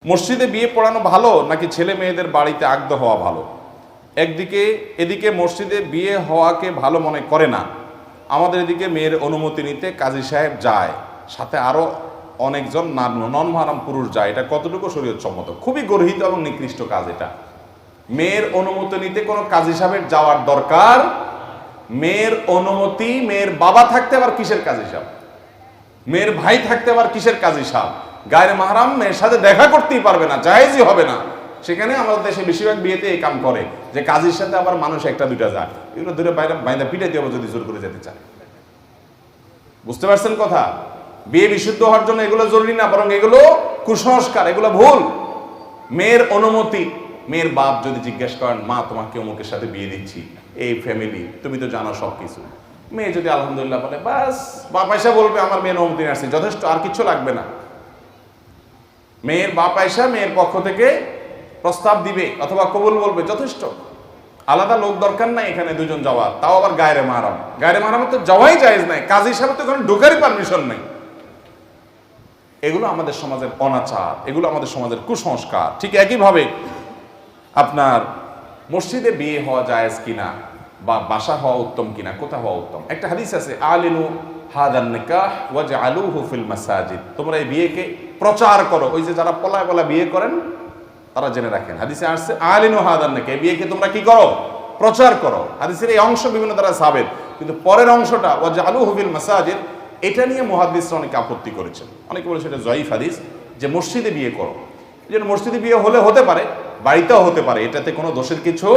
মসজিদে বিয়ে পড়ানো ভালো নাকি ছেলে মেয়েদের বাড়িতে আগ্রহ হওয়া ভালো? এদিকে মসজিদে বিয়ে হওয়াকে ভালো মনে করে না, আমাদের এদিকে মেয়ের অনুমতি নিতে কাজী সাহেব যায়, সাথে আরো অনেকজন নন মাহরাম পুরুষ যায়। এটা কতটুকু শরীয়তসম্মত? খুবই গর্হিত এবং নিকৃষ্ট কাজ এটা। মেয়ের অনুমতি নিতে কোনো কাজী সাহেবের যাওয়ার দরকার। মেয়ের অনুমতি, মেয়ের বাবা থাকতে আবার কিসের কাজী সাহেব, মেয়ের ভাই থাকতে আবার কিসের কাজী সাহেব? গায়ের মাহরাম মেয়ের সাথে দেখা করতেই পারবে না, জায়েজই হবে না। সেখানে আমাদের দেশে বেশিরভাগ বিয়েতে এই কাম করে যে কাজীর সাথে আবার মানুষ একটা দুইটা যায়, এগুলো ধরে বাইরে বাইন্দা পিটাই দেবো যদি জোর করে যেতে চায়। বুঝতে পারছেন কথা? বিয়ে বিশুদ্ধ হওয়ার জন্য এগুলো জরুরি না, বরং এগুলো কুসংস্কার, এগুলো ভুল। মেয়ের অনুমতি, মেয়ের বাপ যদি জিজ্ঞেস করেন, মা তোমাকে অমুকের সাথে বিয়ে দিচ্ছি, এই ফ্যামিলি, তুমি তো জানো সব কিছু, মেয়ে যদি আলহামদুলিল্লাহ বলে, বাস বাপ আয়সা বলবে আমার মেয়ের অনুমতি আসছে, যথেষ্ট, আর কিছু লাগবে না। মেয়ের বাপ আয়সা মেয়ের পক্ষ থেকে প্রস্তাব দিবে অথবা কবুল বলবে, যথেষ্ট। আলাদা লোক দরকার নাই এখানে দুজন যাওয়ার, তাও আবার গায়ের মাহরাম। গায়ের মাহরাম তো যাওয়াই জায়েজ নাই, কাজী সাহেব তো এখানে ঢোকারই পারমিশন নাই। এগুলো আমাদের সমাজের অনাচার, এগুলো আমাদের সমাজের কুসংস্কার। ঠিক একইভাবে আপনার মসজিদে বিয়ে হওয়া জায়েজ কিনা বা বাসা হওয়া উত্তম কিনা, কোথা হওয়া উত্তম? একটা হাদিস আছে, আলিনু হাদান নিকাহ ওয়াজআলুহু ফিল মাসাজিদ, তোমরা এই বিয়েকে প্রচার করো। ওই যে যারা পলায় পলা বিয়ে করেন তারা জেনে রাখেন, হাদিসে আসছে আলিনু হাদান নিকাহ, এই বিয়েকে তোমরা কি করো? প্রচার করো। হাদিসের এই অংশ বিভিন্ন দ্বারা সাবেত, কিন্তু পরের অংশটা ওয়াজআলুহু ফিল মাসাজিদ, এটা নিয়ে মুহাদ্দিসরা অনেকে আপত্তি করেছেন। অনেকে বলেছে এটা জয়ীফ হাদিস, যে মসজিদে বিয়ে করো। এই জন্য মসজিদে বিয়ে হলে হতে পারে, বাড়িতেও হতে পারে, এটাতে কোনো দোষের কিছু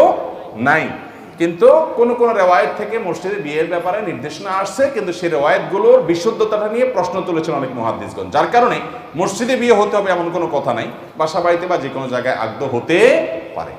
নাই। কিন্তু কোন কোন রেওয়ায়েত থেকে মসজিদে বিয়ের ব্যাপারে নির্দেশনা আসছে, কিন্তু সেই রেওয়ায়েতগুলোর বিশুদ্ধতাটা নিয়ে প্রশ্ন তুলেছেন অনেক মুহাদ্দিসগণ। যার কারণে মসজিদে বিয়ে হতে হবে এমন কোনো কথা নাই, বাসা বাড়িতে বা যে কোনো জায়গায় আগ্রহ হতে পারে।